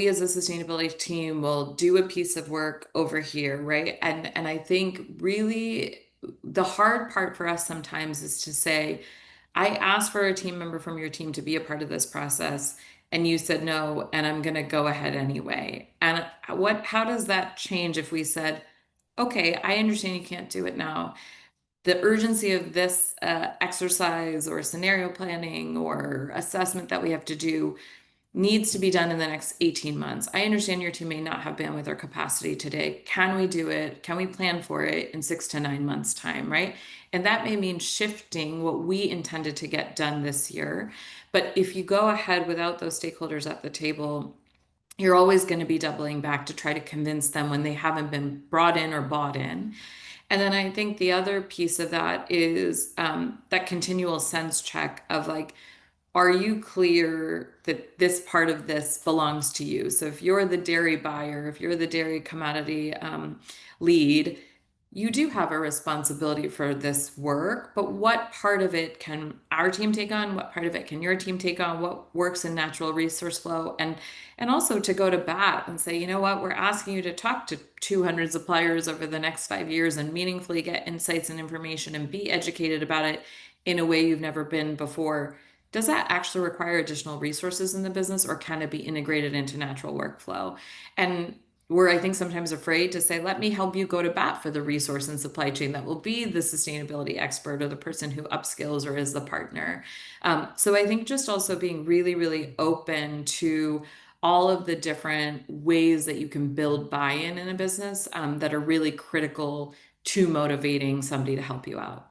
as a sustainability team will do a piece of work over here, right? And I think really the hard part for us sometimes is to say, I asked for a team member from your team to be a part of this process, and you said no, and I'm going to go ahead anyway. And how does that change if we said, okay, I understand you can't do it now. The urgency of this exercise or scenario planning or assessment that we have to do, needs to be done in the next 18 months. I understand your team may not have bandwidth or capacity today. Can we do it? Can we plan for it in 6 to 9 months time, right? And that may mean shifting what we intended to get done this year. But if you go ahead without those stakeholders at the table, you're always going to be doubling back to try to convince them when they haven't been brought in or bought in. And then I think the other piece of that is that continual sense check of like, are you clear that this part of this belongs to you? So if you're the dairy buyer, if you're the dairy commodity lead, you do have a responsibility for this work, but what part of it can our team take on? What part of it can your team take on? What works in natural resource flow? And also to go to bat and say, you know what, we're asking you to talk to 200 suppliers over the next 5 years and meaningfully get insights and information and be educated about it in a way you've never been before. Does that actually require additional resources in the business, or can it be integrated into natural workflow? And we're, I think, sometimes afraid to say, let me help you go to bat for the resource and supply chain that will be the sustainability expert or the person who upskills or is the partner. So I think just also being really, really open to all of the different ways that you can build buy-in in a business that are really critical to motivating somebody to help you out.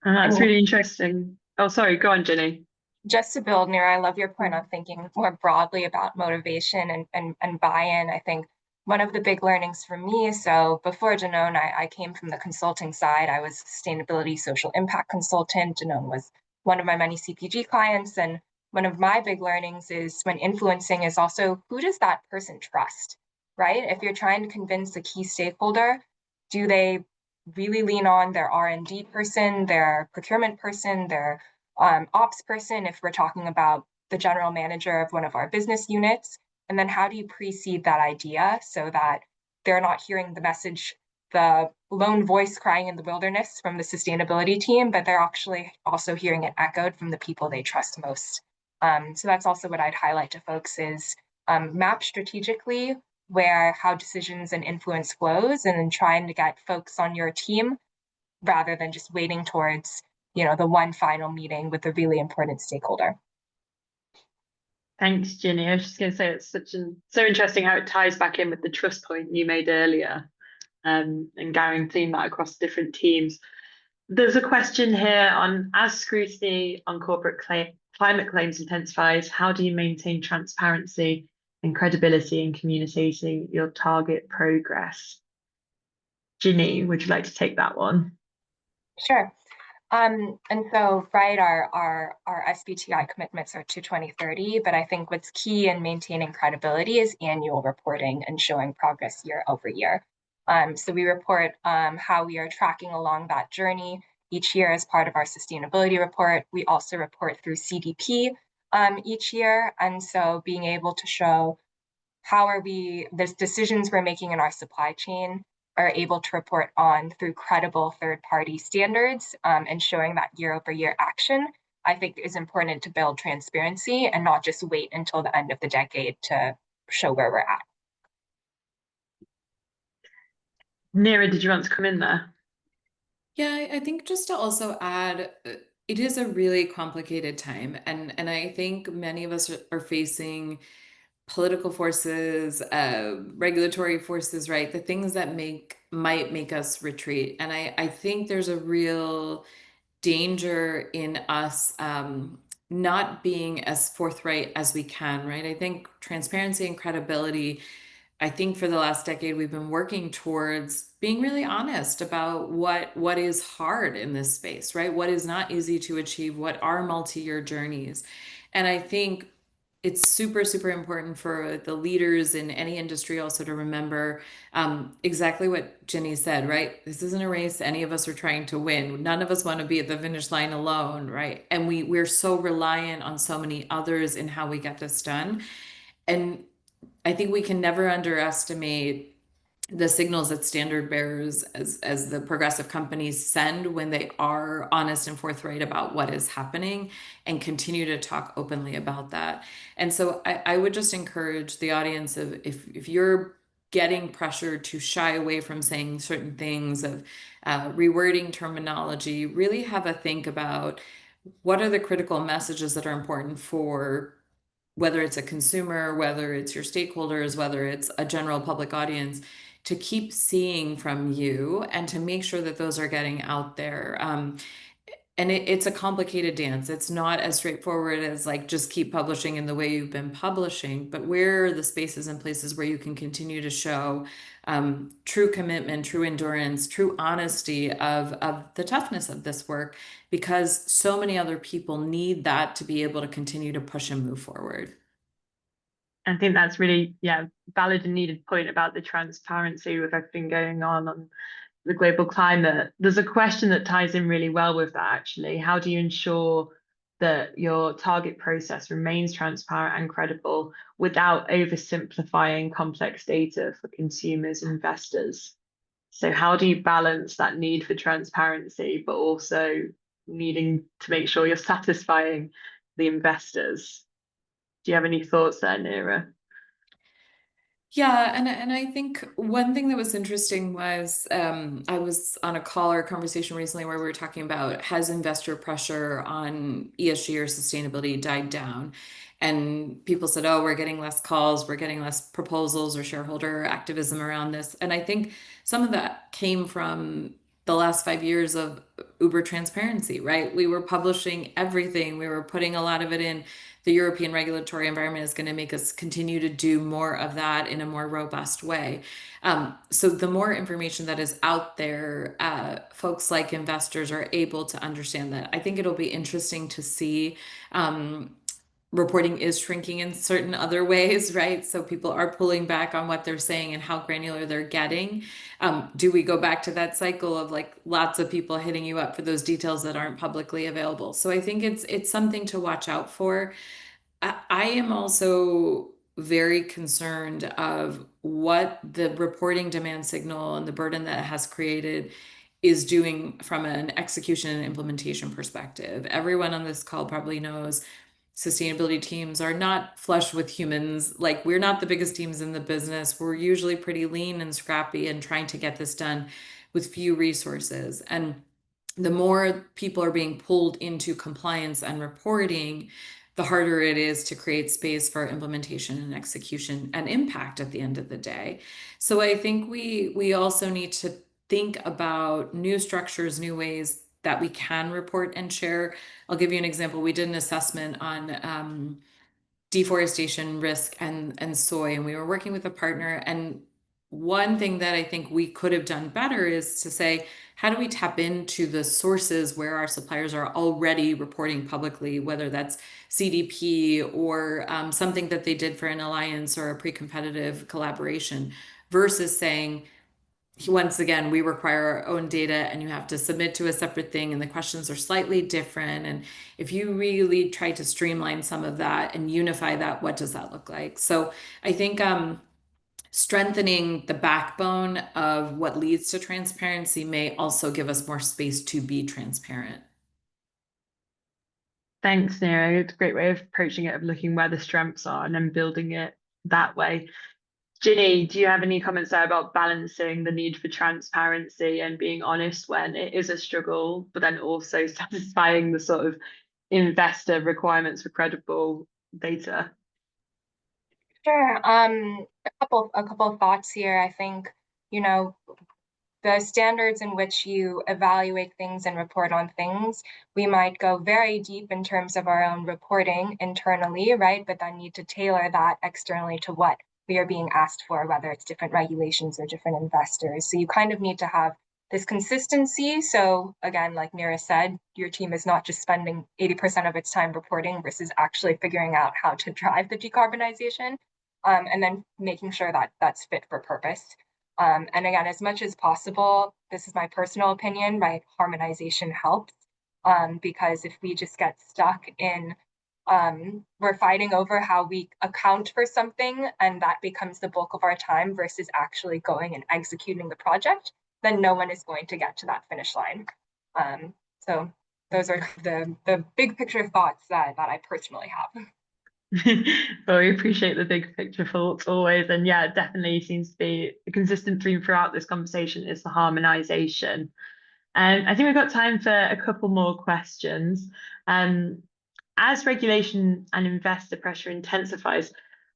It's And really interesting. Oh, sorry, go on, Jenny. just to build, Nira, I love your point on thinking more broadly about motivation and buy-in. I think one of the big learnings for me, so before Danone, I came from the consulting side. I was a sustainability social impact consultant. Danone was one of my many CPG clients. And one of my big learnings is when influencing is also, who does that person trust, right? If you're trying to convince a key stakeholder, do they really lean on their R&D person, their procurement person, their ops person, if we're talking about the general manager of one of our business units? And then how do you precede that idea so that they're not hearing the message, the lone voice crying in the wilderness from the sustainability team, but they're actually also hearing it echoed from the people they trust most. So that's also what I'd highlight to folks is map strategically where how decisions and influence flows, and then trying to get folks on your team rather than just waiting towards the one final meeting with a really important stakeholder. Thanks, Ginny. I was just going to say it's so interesting how it ties back in with the trust point you made earlier, and guaranteeing that across different teams. There's a question here on, as scrutiny on corporate climate claims intensifies, how do you maintain transparency and credibility in communicating your target progress? Ginny, would you like to take that one? Sure. And so, right, our SBTI commitments are to 2030, but I think what's key in maintaining credibility is annual reporting and showing progress year over year. So we report how we are tracking along that journey each year as part of our sustainability report. We also report through CDP each year. And so being able to show how are the decisions we're making in our supply chain are able to report on through credible third-party standards and showing that year-over-year action, I think is important to build transparency and not just wait until the end of the decade to show where we're at. Neera, did you want to come in there? Yeah, I think just to also add, it is a really complicated time, and I think many of us are facing political forces, regulatory forces, right? The things that might make us retreat. And I think there's a real danger in us not being as forthright as we can, right? I think transparency and credibility, I think for the last decade, we've been working towards being really honest about what is hard in this space, right? What is not easy to achieve, what are multi-year journeys. And I think it's super, super important for the leaders in any industry also to remember exactly what Jenny said, right? This isn't a race any of us are trying to win. None of us want to be at the finish line alone, right? And we're so reliant on so many others in how we get this done. And I think we can never underestimate the signals that standard bearers as the progressive companies send when they are honest and forthright about what is happening and continue to talk openly about that. And so I would just encourage the audience of if you're getting pressure to shy away from saying certain things, of rewording terminology, really have a think about what are the critical messages that are important for whether it's a consumer, whether it's your stakeholders, whether it's a general public audience, to keep seeing from you and to make sure that those are getting out there. And it's a complicated dance. It's not as straightforward as like just keep publishing in the way you've been publishing, but where are the spaces and places where you can continue to show true commitment, true endurance, true honesty of the toughness of this work, because so many other people need that to be able to continue to push and move forward. I think that's really, valid and needed point about the transparency with everything going on the global climate. There's a question that ties in really well with that, actually. How do you ensure that your target process remains transparent and credible without oversimplifying complex data for consumers and investors? So how do you balance that need for transparency, but also needing to make sure you're satisfying the investors? Do you have any thoughts there, Neera? Yeah, and I think one thing that was interesting was I was on a call or conversation recently where we were talking about, has investor pressure on ESG or sustainability died down? And people said, oh, we're getting less calls, we're getting less proposals or shareholder activism around this. And I think some of that came from the last 5 years of uber transparency, right? We were publishing everything, we were putting a lot of it in. The European regulatory environment is going to make us continue to do more of that in a more robust way. So the more information that is out there, folks like investors are able to understand that. I think it'll be interesting to see. Reporting is shrinking in certain other ways, right? So people are pulling back on what they're saying and how granular they're getting. Do we go back to that cycle of like lots of people hitting you up for those details that aren't publicly available? So I think it's something to watch out for. I am also very concerned of what the reporting demand signal and the burden that it has created is doing from an execution and implementation perspective. Everyone on this call probably knows sustainability teams are not flush with humans. Like, we're not the biggest teams in the business. We're usually pretty lean and scrappy and trying to get this done with few resources. And the more people are being pulled into compliance and reporting, the harder it is to create space for implementation and execution and impact at the end of the day. So I think we also need to think about new structures, new ways that we can report and share. I'll give you an example. We did an assessment on deforestation risk and soy, and we were working with a partner. And one thing that I think we could have done better is to say, how do we tap into the sources where our suppliers are already reporting publicly, whether that's CDP or something that they did for an alliance or a pre-competitive collaboration, versus saying, once again, we require our own data and you have to submit to a separate thing and the questions are slightly different. And if you really try to streamline some of that and unify that, what does that look like? So I think strengthening the backbone of what leads to transparency may also give us more space to be transparent. Thanks, Neera. It's a great way of approaching it, of looking where the strengths are and then building it that way. Ginny, do you have any comments there about balancing the need for transparency and being honest when it is a struggle, but then also satisfying the sort of investor requirements for credible data? Sure. A couple of thoughts here. I think, the standards in which you evaluate things and report on things, we might go very deep in terms of our own reporting internally, right? But then need to tailor that externally to what we are being asked for, whether it's different regulations or different investors. So you kind of need to have this consistency. So again, like Neera said, your team is not just spending 80% of its time reporting versus actually figuring out how to drive the decarbonization, and then making sure that that's fit for purpose. And again, as much as possible, this is my personal opinion, right? Harmonization helps, because if we just get stuck in, we're fighting over how we account for something and that becomes the bulk of our time versus actually going and executing the project, then no one is going to get to that finish line. So those are the big picture thoughts that I personally have. Well, we appreciate the big picture thoughts always. And yeah, it definitely seems to be a consistent theme throughout this conversation is the harmonization. And I think we've got time for a couple more questions. as regulation and investor pressure intensifies,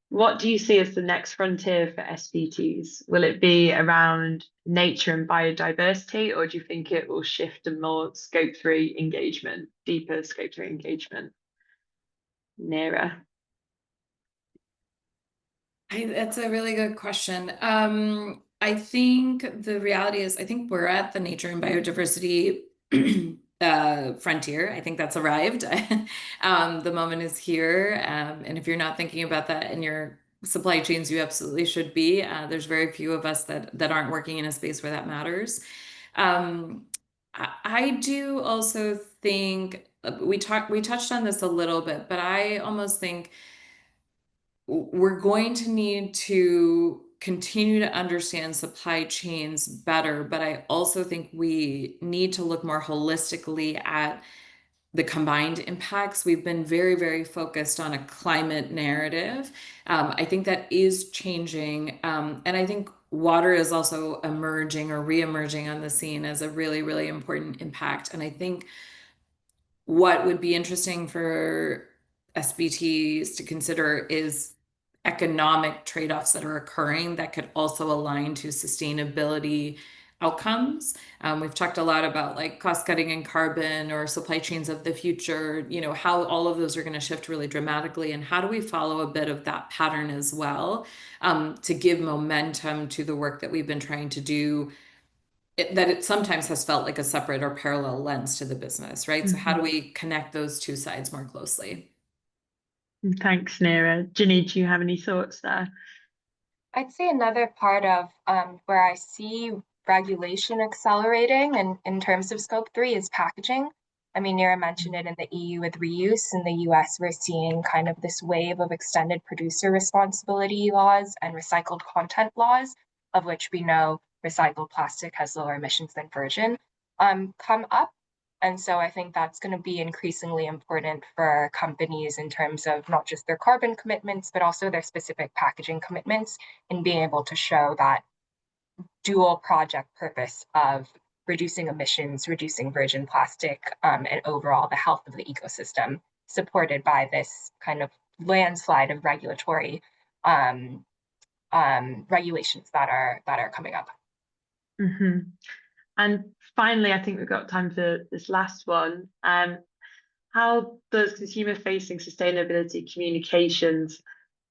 what do you see as the next frontier for SBTs? Will it be around nature and biodiversity, or do you think it will shift to more scope 3 engagement, deeper scope 3 engagement? Neera. That's a really good question. I think the reality is, I think we're at the nature and biodiversity frontier. I think that's arrived. The moment is here. And if you're not thinking about that in your supply chains, you absolutely should be. There's very few of us that aren't working in a space where that matters. I do also think we touched on this a little bit, but I almost think we're going to need to continue to understand supply chains better, but I also think we need to look more holistically at the combined impacts. We've been very, very focused on a climate narrative. I think that is changing. And I think water is also emerging or re-emerging on the scene as a really, really important impact. And I think what would be interesting for SBTs to consider is economic trade-offs that are occurring that could also align to sustainability outcomes. We've talked a lot about like cost cutting and carbon or supply chains of the future, you know, how all of those are going to shift really dramatically, and how do we follow a bit of that pattern as well, to give momentum to the work that we've been trying to do, that it sometimes has felt like a separate or parallel lens to the business, right? So how do we connect those two sides more closely? Thanks, Neera. Ginny, do you have any thoughts there? I'd say another part of where I see regulation accelerating and in terms of scope 3 is packaging. I mean, Neera mentioned it in the EU with reuse. In the US, we're seeing kind of this wave of extended producer responsibility laws and recycled content laws, of which we know recycled plastic has lower emissions than virgin, come up. And so I think that's going to be increasingly important for companies in terms of not just their carbon commitments, but also their specific packaging commitments, and being able to show that dual project purpose of reducing emissions, reducing virgin plastic, and overall the health of the ecosystem, supported by this kind of landslide of regulatory regulations that are coming up. Mm-hmm. And finally, I think we've got time for this last one. How does consumer-facing sustainability communications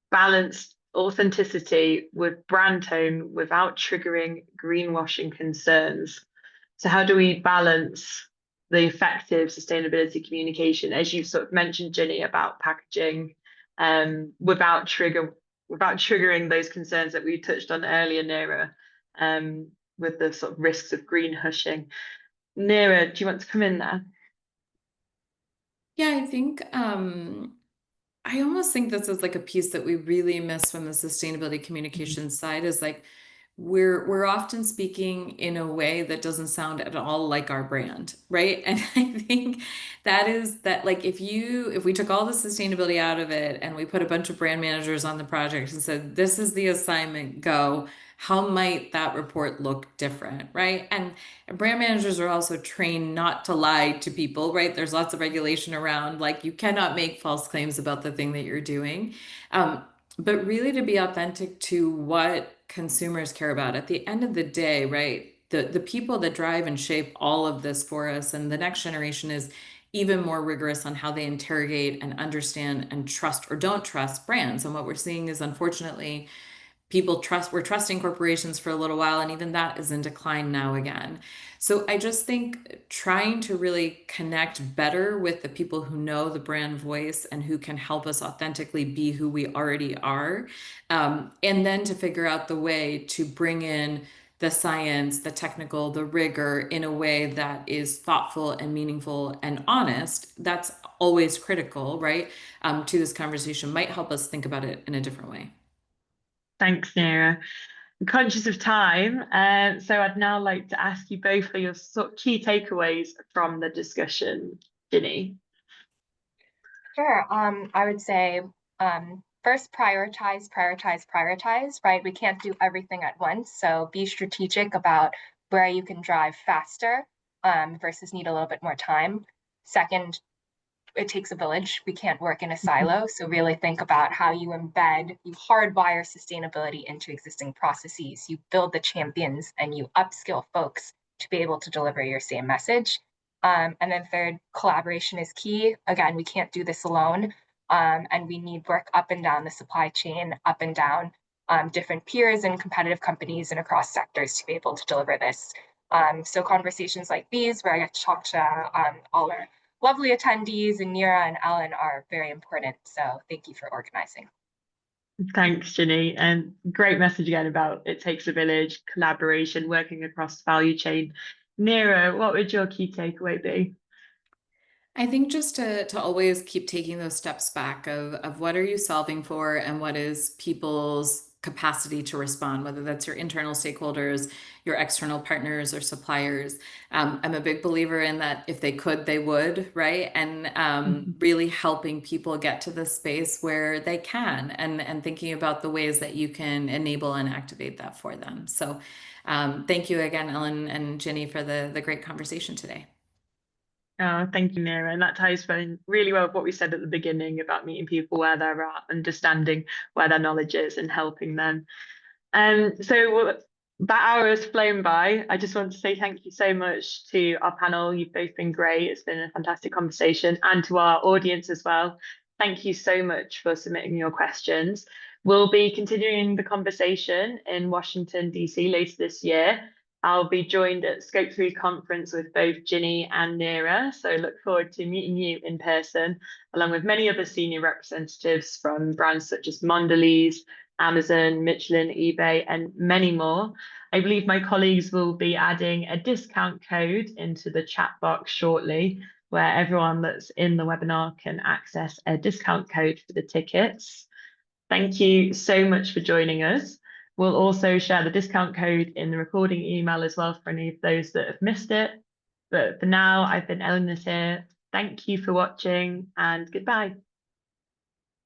balance authenticity with brand tone without triggering greenwashing concerns? So how do we balance the effective sustainability communication, as you sort of mentioned, Ginny, about packaging, without triggering those concerns that we touched on earlier, Neera, with the sort of risks of green hushing? Neera, do you want to come in there? Yeah, I think I almost think this is like a piece that we really miss from the sustainability communication side, is like we're often speaking in a way that doesn't sound at all like our brand, right? And I think that like if we took all the sustainability out of it and we put a bunch of brand managers on the project and said, this is the assignment, go, how might that report look different, right? And brand managers are also trained not to lie to people, right? There's lots of regulation around, like you cannot make false claims about the thing that you're doing. But really to be authentic to what consumers care about. At the end of the day, right, the people that drive and shape all of this for us, and the next generation is even more rigorous on how they interrogate and understand and trust or don't trust brands. And what we're seeing is, unfortunately, we're trusting corporations for a little while, and even that is in decline now again. So I just think trying to really connect better with the people who know the brand voice and who can help us authentically be who we already are, and then to figure out the way to bring in the science, the technical, the rigor in a way that is thoughtful and meaningful and honest. That's always critical, right? To this conversation might help us think about it in a different way. Thanks, Neera. I'm conscious of time, so I'd now like to ask you both for your sort of key takeaways from the discussion. Ginny? Sure. I would say first, prioritize, right? We can't do everything at once. So be strategic about where you can drive faster versus need a little bit more time. Second, it takes a village. We can't work in a silo. So really think about how you embed, you hardwire sustainability into existing processes. You build the champions and you upskill folks to be able to deliver your same message. And then third, collaboration is key. Again, we can't do this alone. And we need work up and down the supply chain, up and down different peers and competitive companies and across sectors to be able to deliver this. So conversations like these, where I get to talk to all our lovely attendees, and Neera and Ellen, are very important. So thank you for organizing. Thanks, Ginny. And great message again about it takes a village, collaboration, working across the value chain. Neera, what would your key takeaway be? I think just to always keep taking those steps back of what are you solving for and what is people's capacity to respond, whether that's your internal stakeholders, your external partners or suppliers. I'm a big believer in that if they could, they would, right? And really helping people get to the space where they can and thinking about the ways that you can enable and activate that for them. So thank you again, Ellen and Ginny, for the great conversation today. Oh, thank you, Neera. And that ties in really well with what we said at the beginning about meeting people where they're at, understanding where their knowledge is and helping them. So that hour has flown by. I just want to say thank you so much to our panel. You've both been great. It's been a fantastic conversation, and to our audience as well. Thank you so much for submitting your questions. We'll be continuing the conversation in Washington, DC later this year. I'll be joined at Scope 3 conference with both Ginny and Neera, so look forward to meeting you in person, along with many other senior representatives from brands such as Mondelez, Amazon, Michelin, eBay, and many more. I believe my colleagues will be adding a discount code into the chat box shortly, where everyone that's in the webinar can access a discount code for the tickets. Thank you so much for joining us. We'll also share the discount code in the recording email as well for any of those that have missed it. But for now, I've been Ellen here. Thank you for watching, and goodbye.